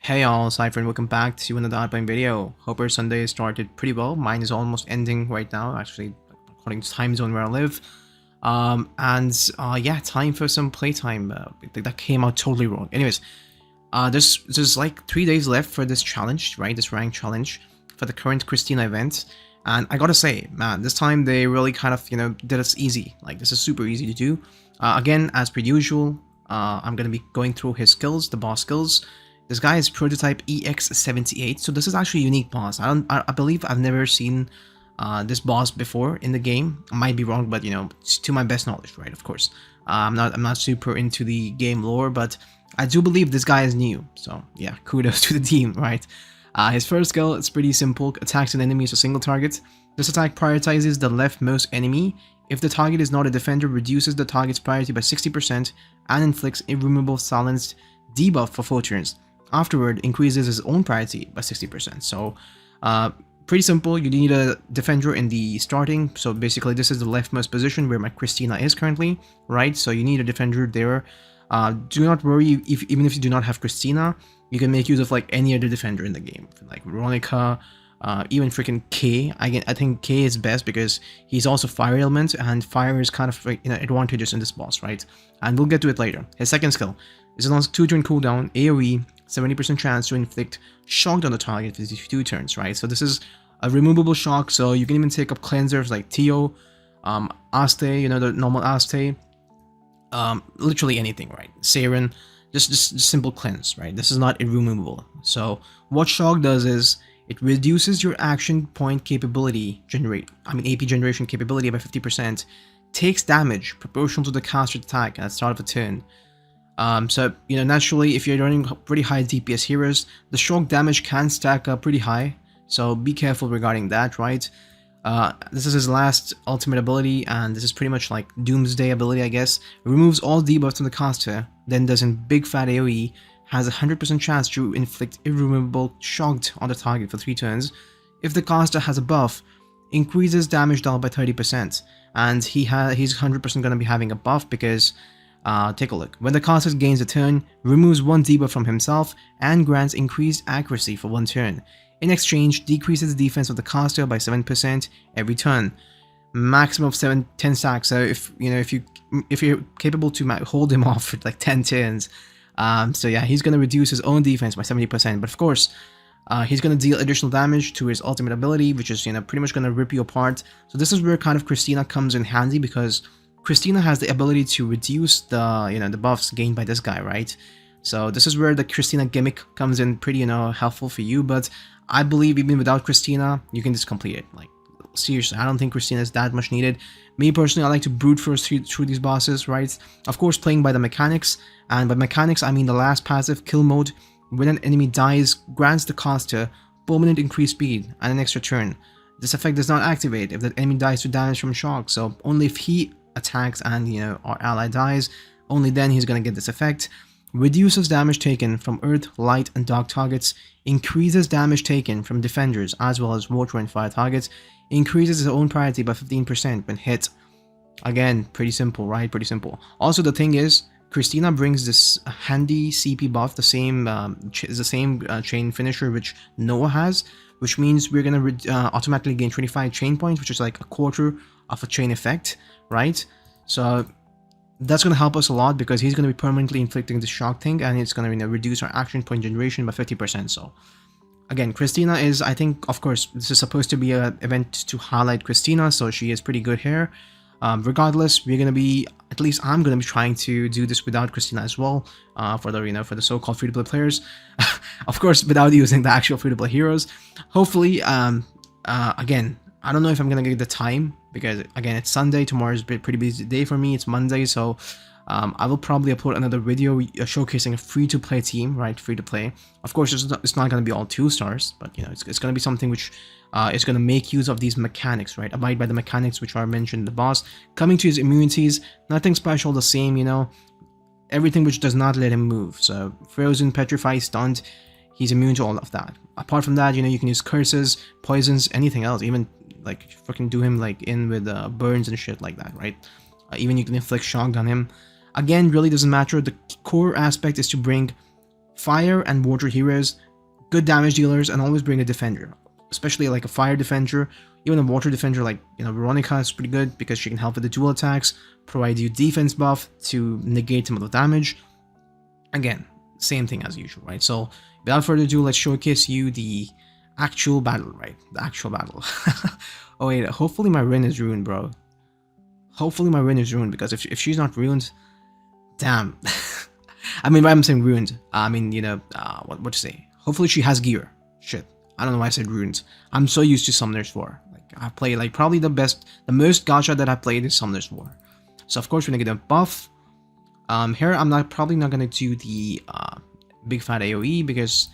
Hey y'all, Cypher and welcome back to another Outerplane video. Hope your Sunday started pretty well. Mine is almost ending right now, actually, according to time zone where I live. Yeah, time for some playtime. That came out totally wrong. Anyways, there's like 3 days left for this challenge, right? This rank challenge for the current Christina event. And I gotta say, man, this time they really kind of, did us easy. Like, this is super easy to do. Again, as per usual, I'm gonna be going through his skills, the boss skills. This guy is prototype EX78, so this is actually a unique boss. I believe I've never seen this boss before in the game. I might be wrong, but to my best knowledge, right? Of course, I'm not super into the game lore, but I do believe this guy is new. So yeah, kudos to the team, right? His first skill is pretty simple. Attacks an enemy as a single target. This attack prioritizes the leftmost enemy. If the target is not a defender, reduces the target's priority by 60% and inflicts irremovable silenced debuff for 4 turns. Afterward, increases his own priority by 60%. So, pretty simple. You need a defender in the starting. So basically, this is the leftmost position where my Christina is currently, right? So you need a defender there. Do not worry even if you do not have Christina, you can make use of like any other defender in the game, like Veronica, even freaking K. I think K is best because he's also fire element, and fire is kind of like, advantageous in this boss, right? And we'll get to it later. His second skill is a 2-turn cooldown, AoE, 70% chance to inflict shock on the target for 2 turns, right? So this is a removable shock, so you can even take up cleansers like Tio, Aste, the normal Aste, literally anything, right? Saren, just simple cleanse, right? This is not irremovable. So what shock does is it reduces your action point AP generation capability by 50%, takes damage proportional to the caster's attack at the start of a turn. So naturally, if you're running pretty high DPS heroes, the shock damage can stack up pretty high, so be careful regarding that, right? This is his last ultimate ability, and this is pretty much like Doomsday ability, I guess. Removes all debuffs from the caster, then does in big fat AoE, has a 100% chance to inflict irremovable shock on the target for 3 turns. If the caster has a buff, increases damage dealt by 30%, and he's 100% going to be having a buff because take a look. When the caster gains a turn, removes 1 debuff from himself and grants increased accuracy for 1 turn. In exchange, decreases the defense of the caster by 7% every turn. Maximum of 10 stacks. So if you're capable to hold him off for like 10 turns, so yeah, he's gonna reduce his own defense by 70%. But of course, he's gonna deal additional damage to his ultimate ability, which is pretty much gonna rip you apart. So this is where kind of Christina comes in handy, because Christina has the ability to reduce the the buffs gained by this guy, right? So this is where the Christina gimmick comes in pretty helpful for you. But I believe even without Christina, you can just complete it. Like seriously, I don't think Christina is that much needed. Me personally, I like to brute force through these bosses, right? Of course, playing by the mechanics, and by mechanics I mean the last passive, kill mode. When an enemy dies, grants the caster permanent increased speed and an extra turn. This effect does not activate if the enemy dies to damage from shock. So only if he attacks and our ally dies, only then he's gonna get this effect. Reduces damage taken from earth, light, and dark targets. Increases damage taken from defenders as well as water and fire targets. Increases his own priority by 15% when hit. Again, pretty simple, right? Pretty simple. Also, the thing is, Christina brings this handy CP buff, the same chain finisher which Noah has, which means we're gonna automatically gain 25 chain points, which is like a quarter of a chain effect, right? So that's going to help us a lot, because he's going to be permanently inflicting the shock thing, and it's going to reduce our action point generation by 50%. So again, Christina is, I think, of course, this is supposed to be an event to highlight Christina, so she is pretty good here. Regardless, we're going to be, at least I'm going to be trying to do this without Christina as well, for the for the so-called free-to-play players. Of course, without using the actual free-to-play heroes. Hopefully, again, I don't know if I'm gonna get the time, because again, it's Sunday. Tomorrow is a pretty busy day for me. It's Monday, so I will probably upload another video showcasing a free-to-play team, right? Free-to-play. Of course, it's not gonna be all 2 stars, but it's gonna be something which is gonna make use of these mechanics, right? Abide by the mechanics which are mentioned in the boss. Coming to his immunities, nothing special, the same, everything which does not let him move. So frozen, petrified, stunned. He's immune to all of that. Apart from that, you can use curses, poisons, anything else, even like fucking do him like in with burns and shit like that, right? Even you can inflict shock on him. Again, really doesn't matter. The core aspect is to bring fire and water heroes, good damage dealers, and always bring a defender, especially like a fire defender. Even a water defender like, you know, Veronica is pretty good because she can help with the dual attacks, provide you defense buff to negate some of the damage. Again, same thing as usual, right? So without further ado, let's showcase you the actual battle, right? The actual battle. Oh wait, hopefully my Rin is ruined, bro. Hopefully my Rin is ruined, because if she's not ruined, damn. I mean, I'm saying ruined. I mean, you know, what to say? Hopefully she has gear. Shit. I don't know why I said ruined. I'm so used to Summoner's 4. Like, I play, like, probably the most gacha that I played is Summoner's 4. So, of course, we're gonna get a buff. Here, I'm probably not gonna do the big fat AoE, because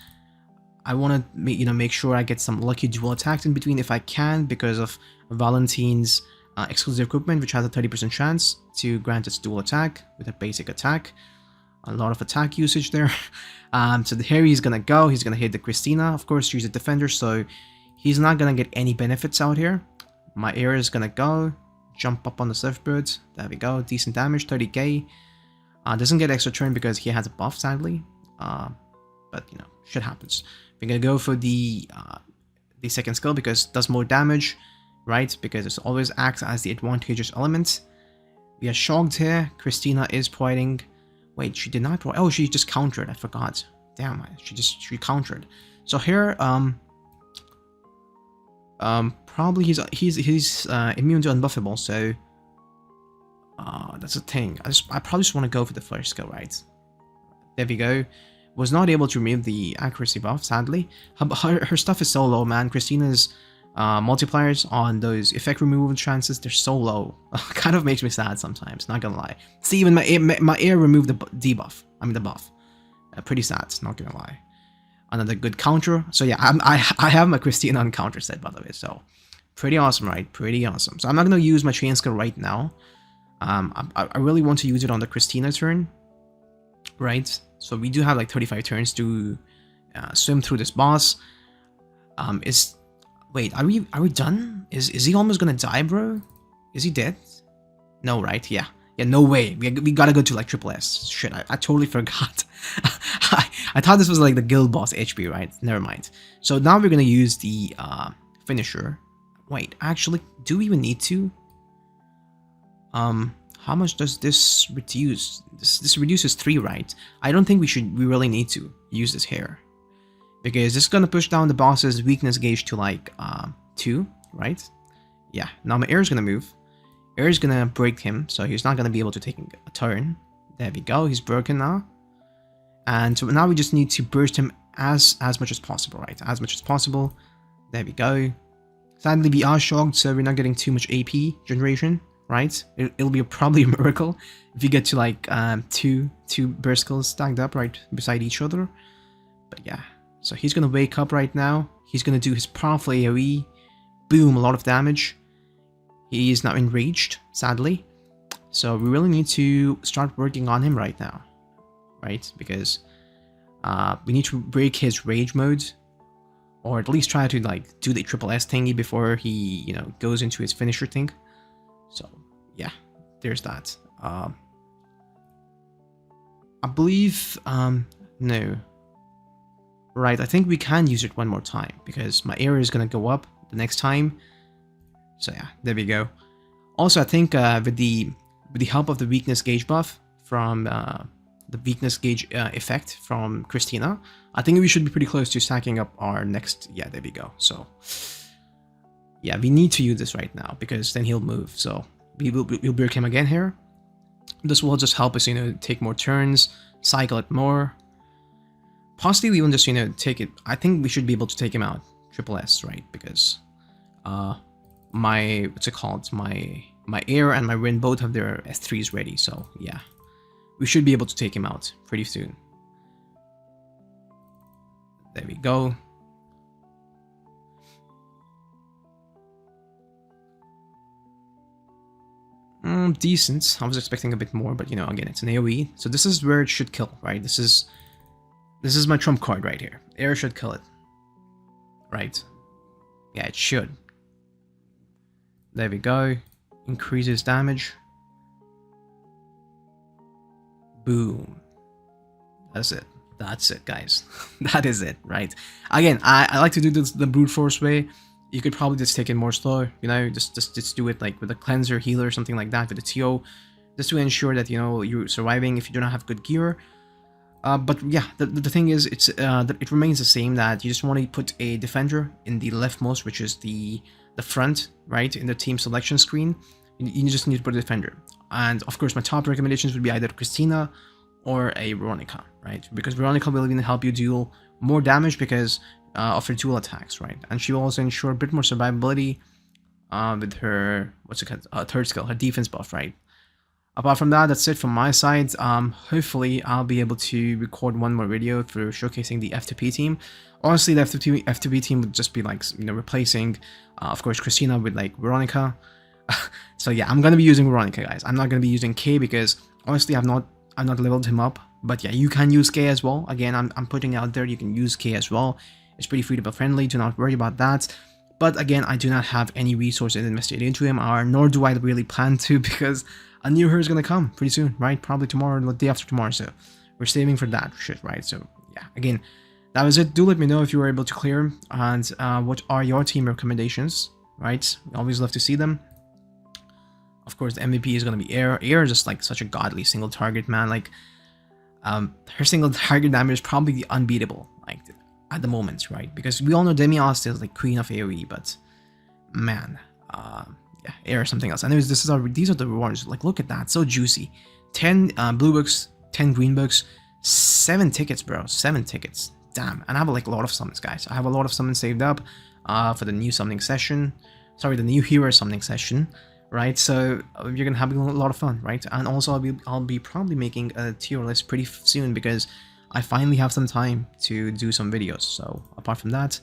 I want to, you know, make sure I get some lucky dual attacks in between if I can, because of Valentine's exclusive equipment, which has a 30% chance to grant its dual attack with a basic attack. A lot of attack usage there. So here he's gonna go. He's gonna hit the Christina. Of course, she's a defender, so he's not gonna get any benefits out here. My air is gonna go, jump up on the surfboard. There we go. Decent damage, 30k. Doesn't get extra turn because he has a buff, sadly. But you know, shit happens. We're gonna go for the second skill because it does more damage, right? Because it always acts as the advantageous element. We are shocked here. Christina is providing. Wait, she did not. Oh, she just countered. I forgot. Damn, she countered. So here, probably he's immune to unbuffable. So, that's the thing. I probably just want to go for the first skill, right? There we go. Was not able to remove the accuracy buff, sadly. Her stuff is so low, man. Christina's multipliers on those effect removal chances, they're so low. Kind of makes me sad sometimes, not gonna lie. See, even my air removed the debuff. I mean the buff. Pretty sad, not gonna lie. Another good counter. So yeah, I have my Christina on counter set, by the way. So pretty awesome, right? Pretty awesome. So I'm not gonna use my chain skill right now. I really want to use it on the Christina turn, right? So we do have like 35 turns to swim through this boss. Wait, are we done? Is he almost gonna die, bro? Is he dead? No, right? Yeah, no way. We gotta go to like SSS. Shit, I totally forgot. I thought this was like the guild boss HP, right? Never mind. So now we're gonna use the finisher. Wait, actually, do we even need to? How much does this reduce? This reduces 3, right? I don't think we really need to use this here, because this is gonna push down the boss's weakness gauge to like 2, right? Yeah. Now my air is gonna move. Air is gonna break him, so he's not gonna be able to take a turn. There we go. He's broken now, and so now we just need to burst him as much as possible, right? As much as possible. There we go. Sadly, we are shocked, so we're not getting too much AP generation, right? It'll be probably a miracle if you get to like two burst skills stacked up right beside each other. But yeah. So he's gonna wake up right now. He's gonna do his powerful AoE. Boom, a lot of damage. He is now enraged, sadly. So we really need to start working on him right now, right? Because we need to break his rage mode, or at least try to like do the SSS thingy before he, you know, goes into his finisher thing. So yeah, there's that. I believe no. Right, I think we can use it one more time because my area is gonna go up the next time. So yeah, there we go. Also, I think with the help of the weakness gauge buff from the weakness gauge effect from Christina, I think we should be pretty close to stacking up our next. Yeah, there we go. So yeah, we need to use this right now because then he'll move. So we'll break him again here. This will just help us, you know, take more turns, cycle it more. Possibly even just, you know, take it. I think we should be able to take him out SSS, right? Because my what's it called? My air and my Rin both have their S3s ready, so yeah. We should be able to take him out pretty soon. There we go. Decent. I was expecting a bit more, but you know, again, it's an AoE. So this is where it should kill, right? This is my trump card right here. Air should kill it. Right? Yeah, it should. There we go. Increases damage. Boom. That's it. That's it, guys. That is it, right? Again, I like to do this the brute force way. You could probably just take it more slow, you know, just do it like with a cleanser, healer, something like that, with a TO, just to ensure that, you know, you're surviving if you do not have good gear. But yeah, the thing is, it remains the same, that you just want to put a defender in the leftmost, which is the front, right, in the team selection screen. You just need to put a defender. And of course, my top recommendations would be either Christina or a Veronica, right? Because Veronica will even help you deal more damage because of her dual attacks, right? And she will also ensure a bit more survivability with her, what's it called, third skill, her defense buff, right? Apart from that, that's it from my side. Hopefully, I'll be able to record one more video for showcasing the F2P team. Honestly, the F2P team would just be like, you know, replacing, of course, Christina with like Veronica. So yeah, I'm gonna be using Veronica, guys. I'm not gonna be using K because honestly, I've not leveled him up. But yeah, you can use K as well. Again, I'm putting it out there. You can use K as well. It's pretty free-to-play friendly. Do not worry about that. But again, I do not have any resources invested into him, or nor do I really plan to, because a new her is gonna come pretty soon, right? Probably tomorrow or the day after tomorrow. So we're saving for that shit, right? So yeah, again, that was it. Do let me know if you were able to clear, and what are your team recommendations, right? We always love to see them. Of course, the MVP is gonna be Air. Air is just like such a godly single target, man. Like, her single target damage is probably the unbeatable, like at the moment, right? Because we all know Demios is like queen of AoE, but man, yeah, Air or something else. Anyways, these are the rewards. Like, look at that, so juicy. 10 blue books, 10 green books, 7 tickets, bro. 7 tickets. Damn. And I have like a lot of summons, guys. I have a lot of summons saved up for the new summoning session. Sorry, the new hero summoning session, right? So you're gonna have a lot of fun, right? And also I'll be probably making a tier list pretty soon because I finally have some time to do some videos. So apart from that,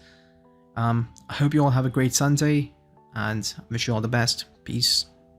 I hope you all have a great Sunday and wish you all the best. Peace.